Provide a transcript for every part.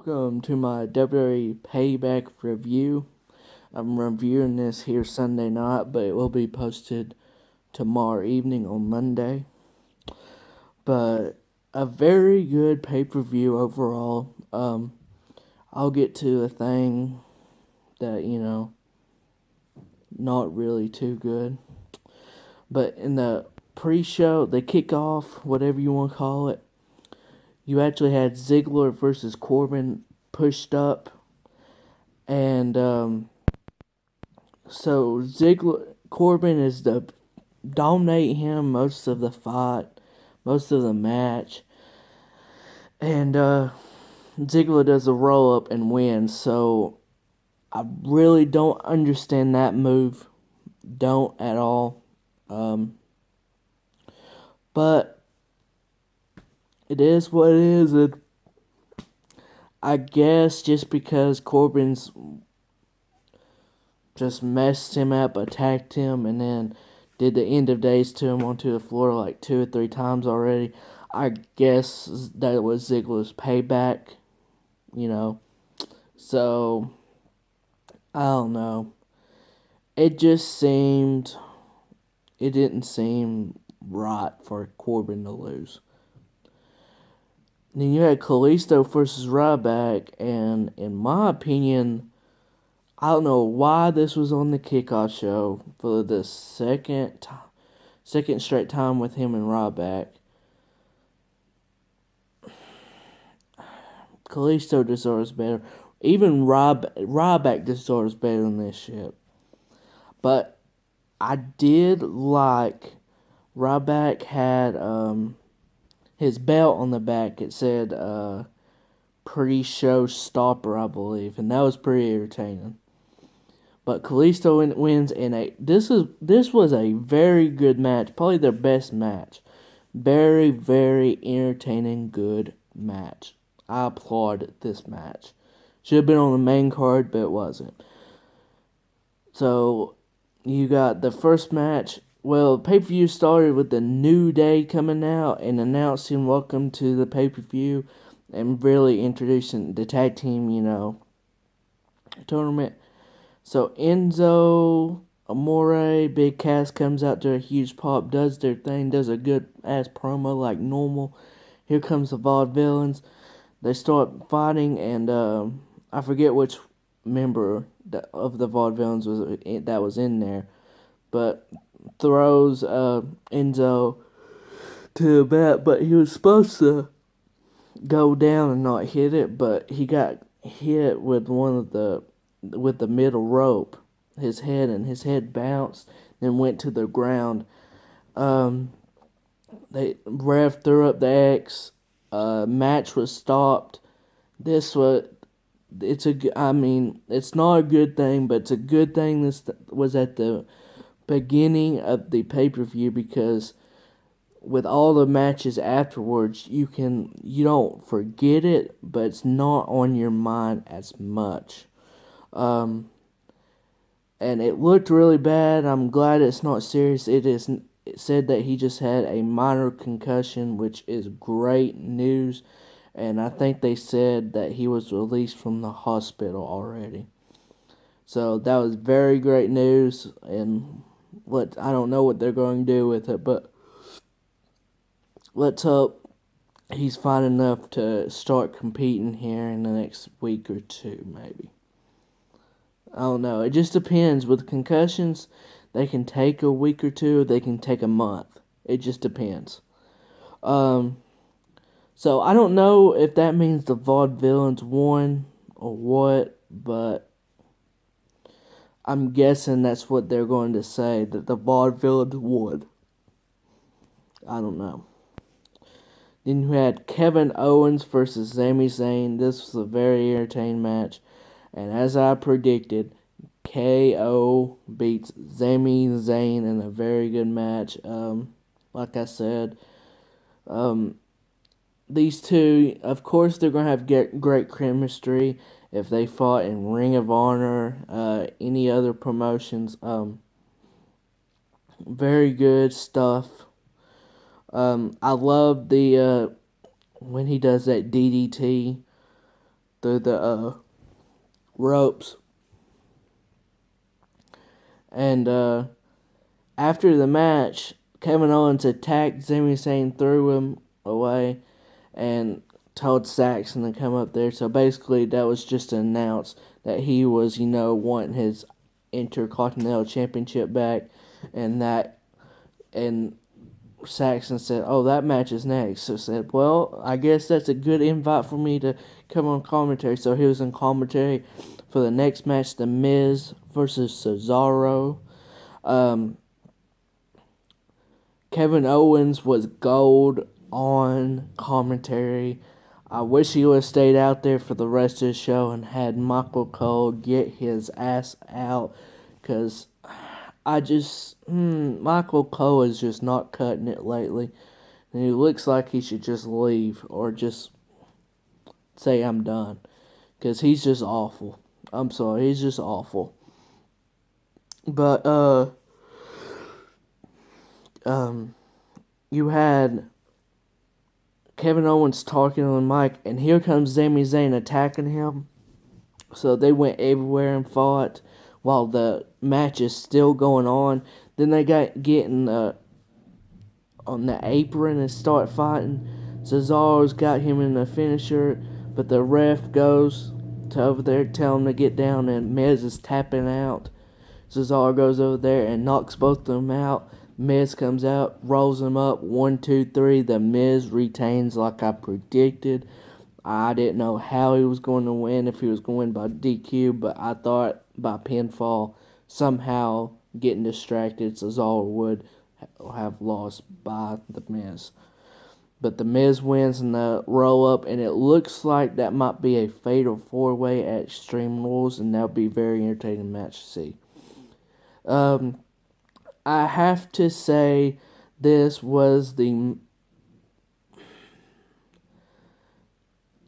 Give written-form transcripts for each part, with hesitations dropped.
Welcome to my WWE Payback review. I'm reviewing this here Sunday night, but it will be posted tomorrow evening on Monday. But a very good pay-per-view overall. I'll get to a thing that, not really too good. But in the pre-show, the kickoff, whatever you want to call it, you actually had Ziggler versus Corbin pushed up. And so Corbin is dominate him most of the fight, most of the match. And Ziggler does a roll up and wins. So I really don't understand that move. Don't at all. But it is what it is. I guess just because Corbin's just messed him up, attacked him, and then did the end of days to him onto the floor like 2 or 3 times already, I guess that was Ziggler's payback, So, I don't know. It didn't seem right for Corbin to lose. Then you had Kalisto versus Ryback, and in my opinion, I don't know why this was on the kickoff show for the second straight time with him and Ryback. Kalisto deserves better. Even Ryback deserves better than this shit. But I did like Ryback had his belt on the back. It said pre-show stopper, I believe, and that was pretty entertaining. But Kalisto wins in this was a very good match, probably their best match. Very, very entertaining, good match. I applaud this match. Should have been on the main card, but it wasn't. So you got the first match. Well, pay-per-view started with the New Day coming out and announcing welcome to the pay-per-view and really introducing the tag team, tournament. So Enzo Amore, Big Cass comes out to a huge pop, does their thing, does a good-ass promo like normal. Here comes the Vaudevillains. They start fighting, and I forget which member of the Vaudevillains was in there, but throws Enzo to the mat, but he was supposed to go down and not hit it, but he got hit with the middle rope, his head bounced, then went to the ground. The ref threw up the X. Match was stopped. It's not a good thing, but it's a good thing this was at the beginning of the pay-per-view, because with all the matches afterwards, you don't forget it, but it's not on your mind as much. And it looked really bad. I'm glad it's not serious. It said that he just had a minor concussion, which is great news. And I think they said that he was released from the hospital already. So that was very great news. And I don't know what they're going to do with it, but let's hope he's fine enough to start competing here in the next week or two, maybe. I don't know. It just depends. With concussions, they can take a week or two, or they can take a month. It just depends. So I don't know if that means the Vaudevillains won or what, but I'm guessing that's what they're going to say, that the Vaudevillains won. I don't know. Then you had Kevin Owens versus Sami Zayn. This was a very entertaining match. And as I predicted, KO beats Sami Zayn in a very good match. Like I said, these two, of course, they're going to have great chemistry if they fought in Ring of Honor, any other promotions. Very good stuff. I love when he does that DDT. through the ropes. And after the match, Kevin Owens attacked Sami Zayn, threw him away, and told Saxon to come up there. So basically, that was just to announce that he was, wanting his Intercontinental Championship back, and Saxon said, "Oh, that match is next." So said, "Well, I guess that's a good invite for me to come on commentary." So he was in commentary for the next match, The Miz versus Cesaro. Kevin Owens was gold on commentary. I wish he would have stayed out there for the rest of the show and had Michael Cole get his ass out, because Michael Cole is just not cutting it lately. And he looks like he should just leave or just say I'm done, because he's just awful. I'm sorry, he's just awful. But, you had Kevin Owens talking on the mic, and here comes Sami Zayn attacking him. So they went everywhere and fought while the match is still going on. Then they got getting on the apron and start fighting. Cesaro's got him in the finisher, but the ref goes to over there, tell him to get down, and Miz is tapping out. Cesaro goes over there and knocks both of them out. Miz comes out, rolls him up, 1, 2, 3. The Miz retains like I predicted. I didn't know how he was going to win, if he was going by DQ, but I thought by pinfall, somehow getting distracted, Cesaro would have lost by The Miz. But The Miz wins in the roll-up, and it looks like that might be a fatal 4-way at Extreme Rules, and that would be a very entertaining match to see. I have to say this was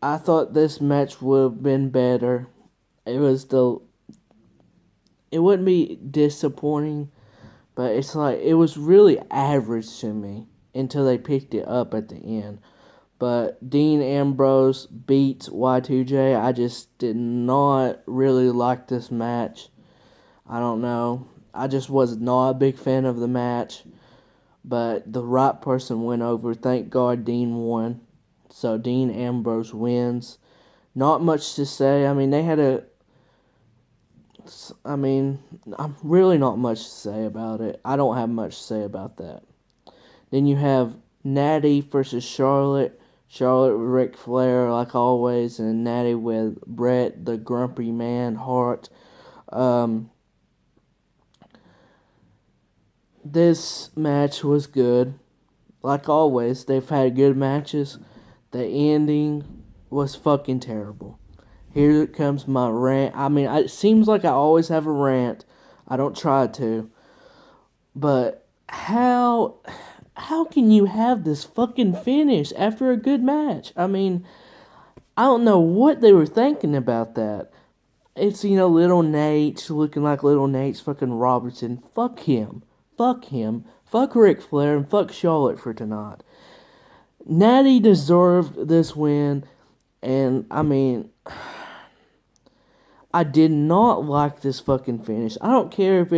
I thought this match would have been better. It wouldn't be disappointing, but it's like, it was really average to me until they picked it up at the end. But Dean Ambrose beats Y2J. I just did not really like this match. I don't know. I just was not a big fan of the match. But the right person went over. Thank God Dean won. So Dean Ambrose wins. Not much to say. Really not much to say about it. I don't have much to say about that. Then you have Natty versus Charlotte. Charlotte with Ric Flair, like always, and Natty with Bret, the Grumpy Man, Hart. This match was good. Like always, they've had good matches. The ending was fucking terrible. Here comes my rant. It seems like I always have a rant. I don't try to. But how can you have this fucking finish after a good match? I don't know what they were thinking about that. It's, Little Nate looking like Little Nate's fucking Robertson. Fuck him. Fuck him. Fuck Ric Flair and fuck Charlotte for tonight. Natty deserved this win, and I did not like this fucking finish. I don't care if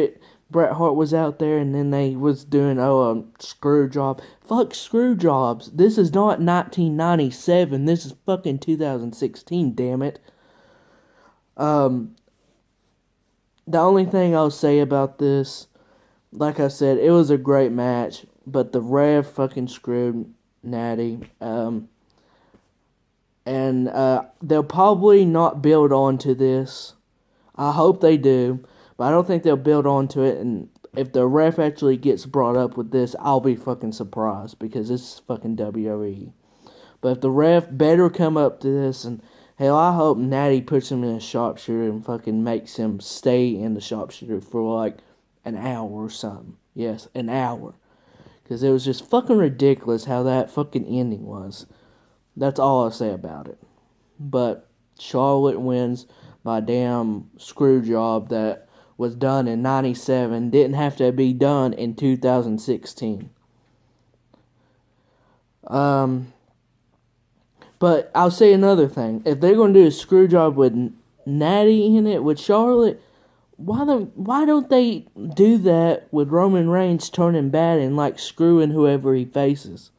Bret Hart was out there and then they was doing a screw job. Fuck screw jobs. This is not 1997. This is fucking 2016. Damn it. The only thing I'll say about this, like I said, it was a great match, but the ref fucking screwed Natty. And they'll probably not build on to this. I hope they do, but I don't think they'll build on to it. And if the ref actually gets brought up with this, I'll be fucking surprised, because this is fucking WWE. But if the ref better come up to this, and hell, I hope Natty puts him in a sharpshooter and fucking makes him stay in the sharpshooter for like an hour or something. Yes, an hour. Because it was just fucking ridiculous how that fucking ending was. That's all I'll say about it. But Charlotte wins by a damn screw job that was done in 97. Didn't have to be done in 2016. But I'll say another thing. If they're going to do a screw job with Natty in it, with Charlotte, why don't they do that with Roman Reigns turning bad and like screwing whoever he faces?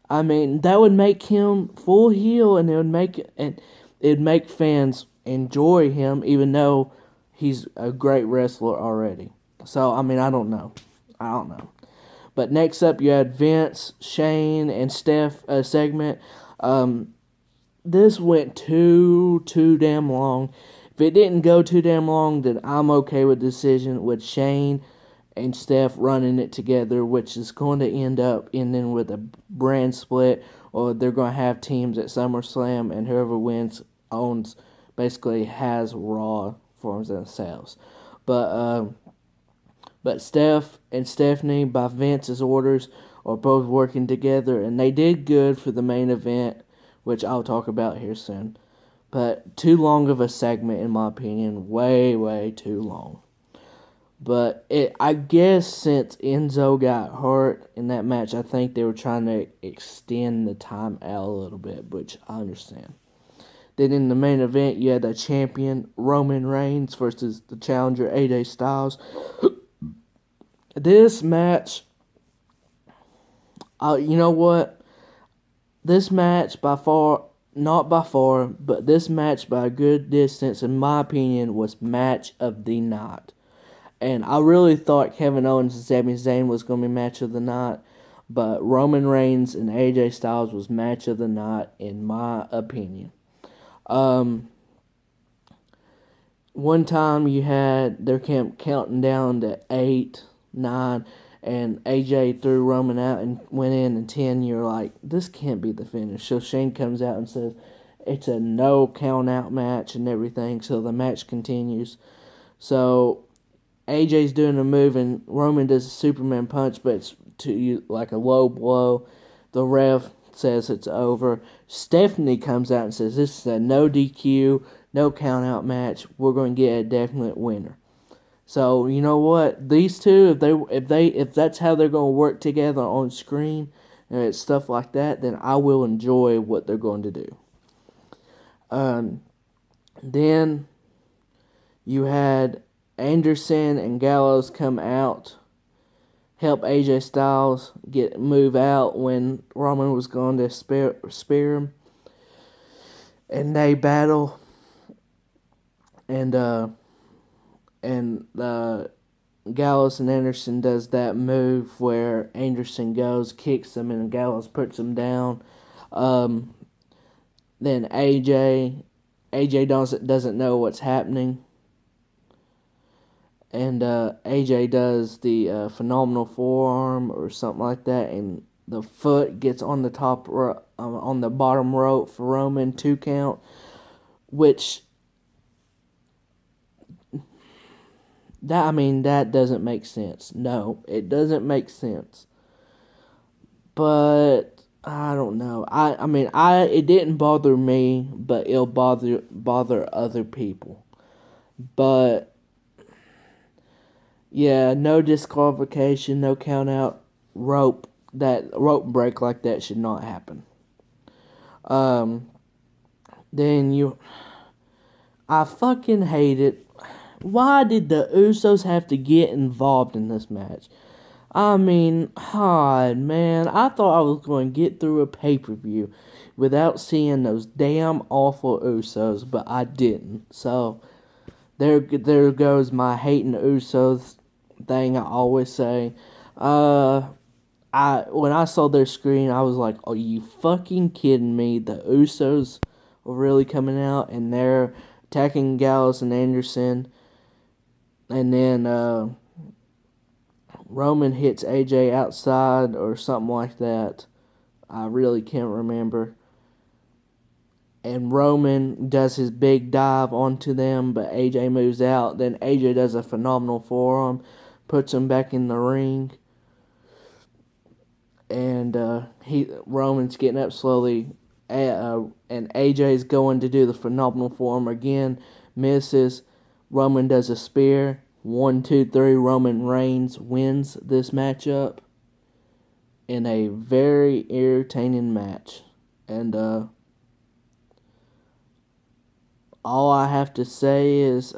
I mean, that would make him full heel, and it'd make fans enjoy him, even though he's a great wrestler already. So I mean, I don't know. But next up, you had Vince, Shane, and Steph segment. This went too damn long. If it didn't go too damn long, then I'm okay with the decision with Shane and Steph running it together, which is going to end up ending with a brand split, or they're going to have teams at SummerSlam, and whoever wins basically has Raw for themselves. But Steph and Stephanie, by Vince's orders, are both working together, and they did good for the main event, which I'll talk about here soon. But too long of a segment, in my opinion. Way, way too long. But I guess since Enzo got hurt in that match, I think they were trying to extend the time out a little bit, which I understand. Then in the main event, you had the champion, Roman Reigns, versus the challenger, AJ Styles. This match, you know what? This match not by far, but this match by a good distance, in my opinion, was match of the night. And I really thought Kevin Owens and Sami Zayn was going to be match of the night, but Roman Reigns and AJ Styles was match of the night, in my opinion. One time you had their camp counting down to 8, 9, and AJ threw Roman out and went in 10. You're like, this can't be the finish. So Shane comes out and says it's a no count out match and everything. So the match continues. So AJ's doing a move and Roman does a Superman punch, but it's like a low blow. The ref says it's over. Stephanie comes out and says this is a no DQ, no count out match. We're going to get a definite winner. So you know what? These two, if that's how they're going to work together on screen and stuff like that, then I will enjoy what they're going to do. Then you had Anderson and Gallows come out, help AJ Styles move out when Roman was going to spear him, and they battle. And Gallows and Anderson does that move where Anderson goes, kicks him, and Gallows puts him down. Then AJ doesn't know what's happening, and AJ does the phenomenal forearm or something like that, and the foot gets on the on the bottom rope for Roman 2 count, which. That doesn't make sense. No, it doesn't make sense. But I don't know. It didn't bother me, but it'll bother other people. But yeah, no disqualification, no count out, rope break like that should not happen. I fucking hate it. Why did the Usos have to get involved in this match? God, man, I thought I was going to get through a pay-per-view without seeing those damn awful Usos, but I didn't. So, there goes my hating the Usos thing I always say. When I saw their screen, I was like, are you fucking kidding me? The Usos were really coming out, and they're attacking Gallows and Anderson. And then Roman hits AJ outside or something like that. I really can't remember. And Roman does his big dive onto them, but AJ moves out. Then AJ does a phenomenal forearm, puts him back in the ring. And Roman's getting up slowly. And AJ's going to do the phenomenal forearm again. Misses. Roman does a spear. 1, 2, 3. Roman Reigns wins this matchup in a very entertaining match. And all I have to say is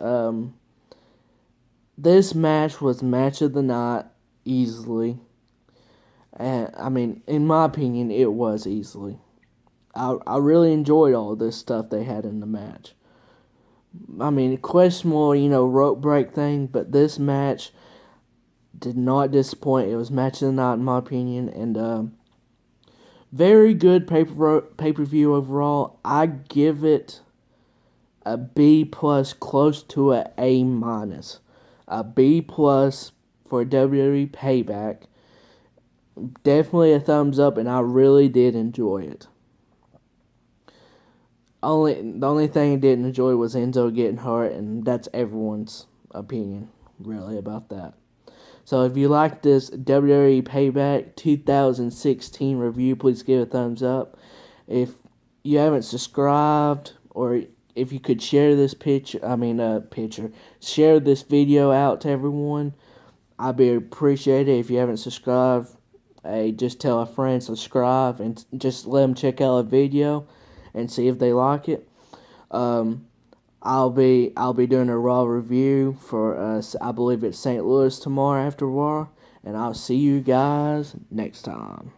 this match was match of the night easily. And I mean, in my opinion, it was easily. I really enjoyed all this stuff they had in the match. I mean, questionable, rope break thing, but this match did not disappoint. It was match of the night, in my opinion, and very good pay-per-view overall. I give it a B plus, close to a A minus. A B plus for WWE Payback. Definitely a thumbs up, and I really did enjoy it. The only thing I didn't enjoy was Enzo getting hurt, and that's everyone's opinion, really, about that. So if you like this WWE Payback 2016 review, please give it a thumbs up. If you haven't subscribed, or if you could share this share this video out to everyone, I'd be appreciated. If you haven't subscribed, hey, just tell a friend, subscribe, and just let them check out a video and see if they like it. I'll be doing a Raw review for I believe it's St. Louis tomorrow after Raw, and I'll see you guys next time.